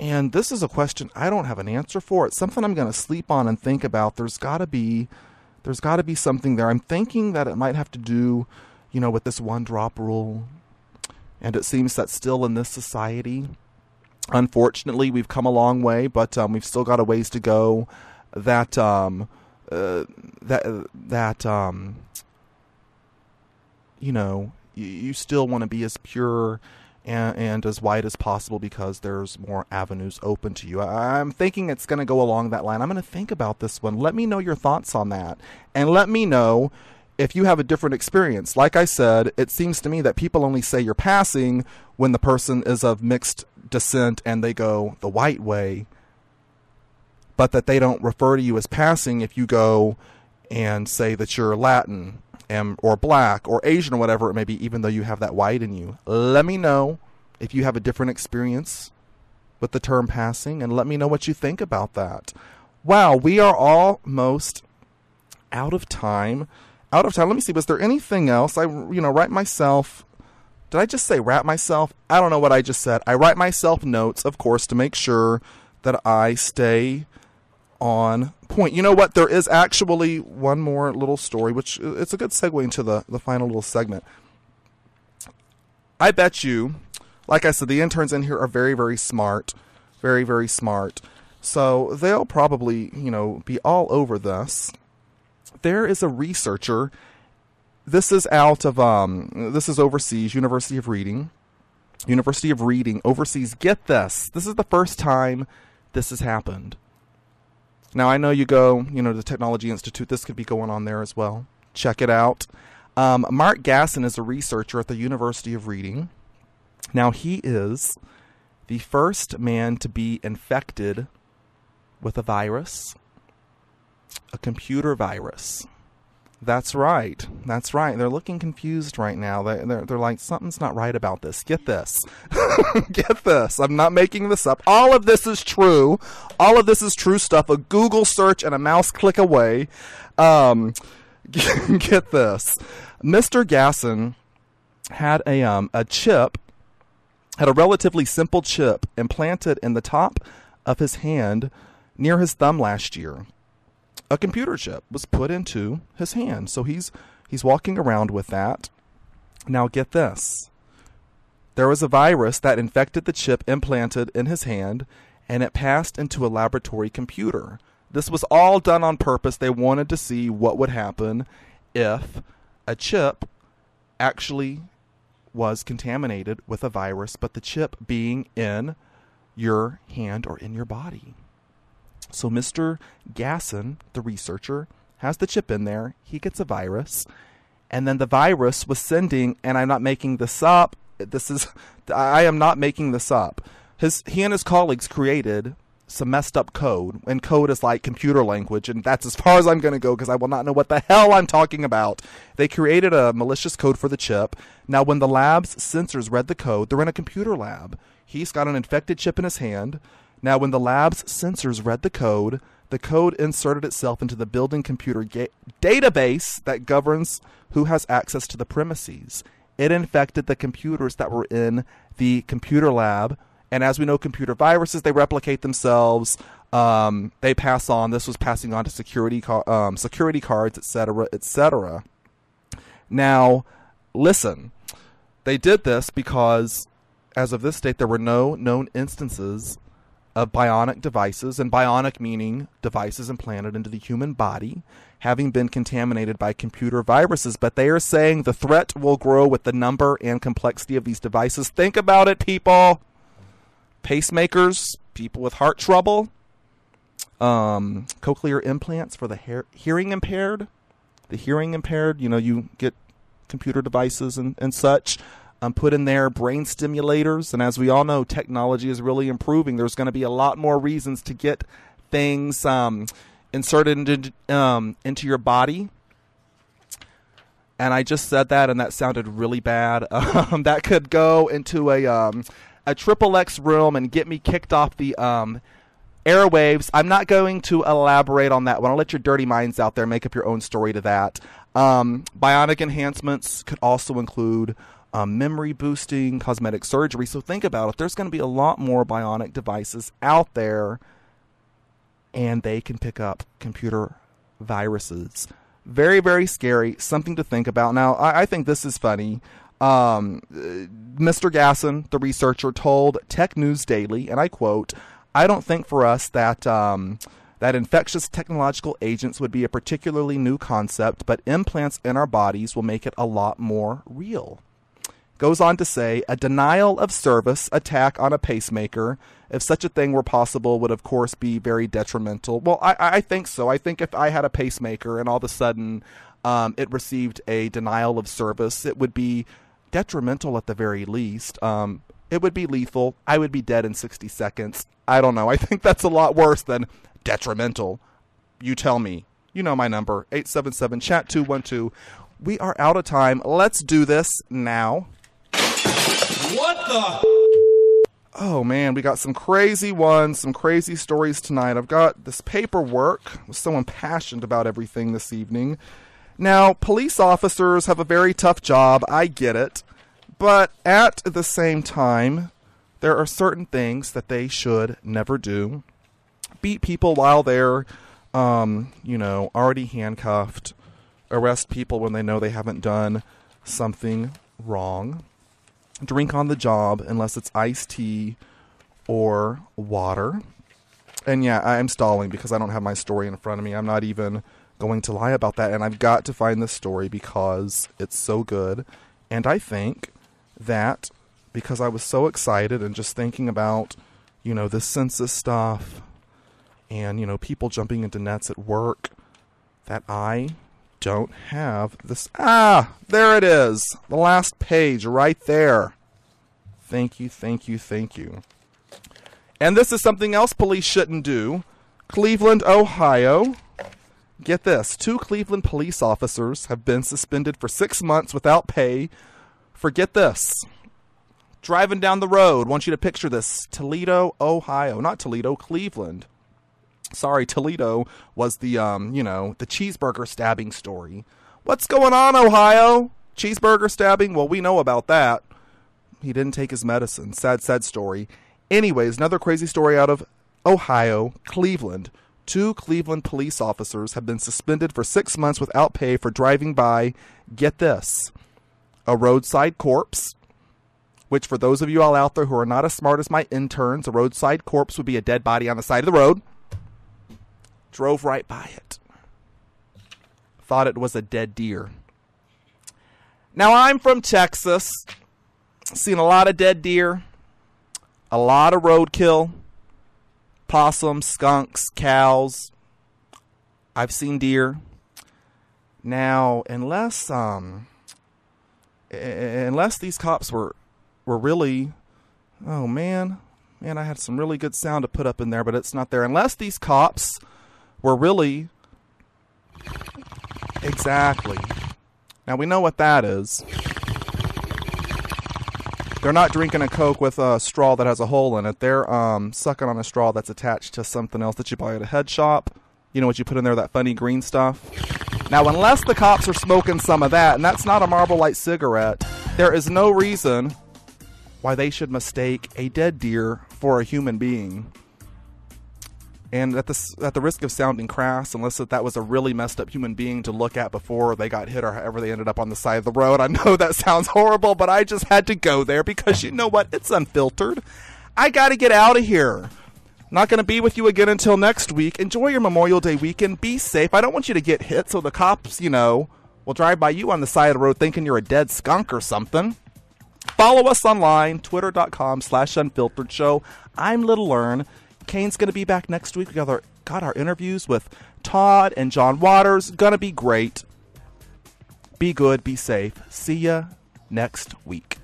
And this is a question I don't have an answer for. It's something I'm going to sleep on and think about. There's got to be something there. I'm thinking that it might have to do, with this 1-drop rule. And it seems that still in this society, unfortunately, we've come a long way, but we've still got a ways to go. You still want to be as pure and as wide as possible because there's more avenues open to you. I'm thinking it's going to go along that line. I'm going to think about this one. Let me know your thoughts on that. And let me know if you have a different experience. Like I said, it seems to me that people only say you're passing when the person is of mixed descent and they go the white way, but that they don't refer to you as passing if you go and say that you're Latin or black or Asian or whatever it may be, even though you have that white in you. Let me know if you have a different experience with the term passing, and let me know what you think about that. Wow, we are almost out of time. Let me see, was there anything else? Write myself. Did I just say wrap myself? I don't know what I just said. I write myself notes, of course, to make sure that I stay on point. You know what? There is actually one more little story, which it's a good segue into the final little segment. I bet you, like I said, the interns in here are very, very smart. Very, very smart. So they'll probably, be all over this. There is a researcher. This is this is overseas, University of Reading overseas. Get this. This is the first time this has happened. Now, I know you go, to the Technology Institute. This could be going on there as well. Check it out. Mark Gasson is a researcher at the University of Reading. Now, he is the first man to be infected with a virus, a computer virus. That's right. They're looking confused right now. They're like, something's not right about this. Get this. Get this. I'm not making this up. All of this is true. All of this is true stuff. A Google search and a mouse click away. Get this. Mr. Gasson had a chip, had a relatively simple chip implanted in the top of his hand near his thumb last year. A computer chip was put into his hand. So he's walking around with that. Now get this. There was a virus that infected the chip implanted in his hand, and it passed into a laboratory computer. This was all done on purpose. They wanted to see what would happen if a chip actually was contaminated with a virus, but the chip being in your hand or in your body. So Mr. Gasson, the researcher, has the chip in there. He gets a virus. And then the virus was sending, and I'm not making this up. I am not making this up. He and his colleagues created some messed up code. And code is like computer language. And that's as far as I'm going to go because I will not know what the hell I'm talking about. They created a malicious code for the chip. Now, when the lab's sensors read the code, they're in a computer lab. He's got an infected chip in his hand. Now, when the lab's sensors read the code inserted itself into the building computer database that governs who has access to the premises. It infected the computers that were in the computer lab. And as we know, computer viruses, they replicate themselves. They pass on. This was passing on to security cards, etc., etc. Now, listen. They did this because, as of this date, there were no known instances of bionic devices, and bionic meaning devices implanted into the human body, having been contaminated by computer viruses. But they are saying the threat will grow with the number and complexity of these devices. Think about it, people. Pacemakers, people with heart trouble, cochlear implants for the hearing impaired. The hearing impaired, you get computer devices and such. Put in there brain stimulators, and as we all know, technology is really improving. There's going to be a lot more reasons to get things inserted into your body. And I just said that, and that sounded really bad. That could go into a triple X room and get me kicked off the airwaves. I'm not going to elaborate on that one. I'll let your dirty minds out there make up your own story to that. Bionic enhancements could also include memory boosting, cosmetic surgery. So think about it. There's going to be a lot more bionic devices out there, and they can pick up computer viruses. Very, very scary. Something to think about. Now, I think this is funny. Mr. Gasson, the researcher, told Tech News Daily, and I quote, "I don't think for us that that infectious technological agents would be a particularly new concept, but implants in our bodies will make it a lot more real." Goes on to say, a denial of service attack on a pacemaker, if such a thing were possible, would of course be very detrimental. Well, I think so. I think if I had a pacemaker and all of a sudden it received a denial of service, it would be detrimental at the very least. It would be lethal. I would be dead in 60 seconds. I don't know. I think that's a lot worse than detrimental. You tell me. You know my number, 877-CHAT-212. We are out of time. Let's do this now. What the? Oh, man, we got some crazy ones, some crazy stories tonight. I've got this paperwork. I was so impassioned about everything this evening. Now, police officers have a very tough job. I get it. But at the same time, there are certain things that they should never do. Beat people while they're, already handcuffed. Arrest people when they know they haven't done something wrong. Drink on the job unless it's iced tea or water. And yeah, I'm stalling because I don't have my story in front of me. I'm not even going to lie about that. And I've got to find this story because it's so good. And I think that because I was so excited and just thinking about, the census stuff and, people jumping into nets at work, that I don't have this. There it is. The last page right there. Thank you, thank you, thank you. And this is something else police shouldn't do. Cleveland, Ohio. Get this. 2 Cleveland police officers have been suspended for 6 months without pay for, get this, driving down the road. I want you to picture this. Toledo, Ohio. Not Toledo, Cleveland. Sorry, Toledo was the, the cheeseburger stabbing story. What's going on, Ohio? Cheeseburger stabbing? Well, we know about that. He didn't take his medicine. Sad, sad story. Anyways, another crazy story out of Ohio, Cleveland. 2 Cleveland police officers have been suspended for 6 months without pay for driving by, get this, a roadside corpse, which for those of you all out there who are not as smart as my interns, a roadside corpse would be a dead body on the side of the road. Drove right by it. Thought it was a dead deer. Now, I'm from Texas. Seen a lot of dead deer. A lot of roadkill. Possums, skunks, cows. I've seen deer. Now, unless these cops were really... Oh, man. Man, I had some really good sound to put up in there, but it's not there. Unless these cops... were really... Exactly. Now, we know what that is. They're not drinking a Coke with a straw that has a hole in it. They're sucking on a straw that's attached to something else that you buy at a head shop. You know what you put in there, that funny green stuff? Now, unless the cops are smoking some of that, and that's not a Marlboro Light cigarette, there is no reason why they should mistake a dead deer for a human being. And at the risk of sounding crass, unless that was a really messed up human being to look at before they got hit or however they ended up on the side of the road. I know that sounds horrible, but I just had to go there because you know what? It's unfiltered. I got to get out of here. Not going to be with you again until next week. Enjoy your Memorial Day weekend. Be safe. I don't want you to get hit so the cops, will drive by you on the side of the road thinking you're a dead skunk or something. Follow us online, twitter.com/unfiltered show. I'm Little Learn. Kaine's going to be back next week. We got our interviews with Todd and John Waters. Going to be great. Be good. Be safe. See ya next week.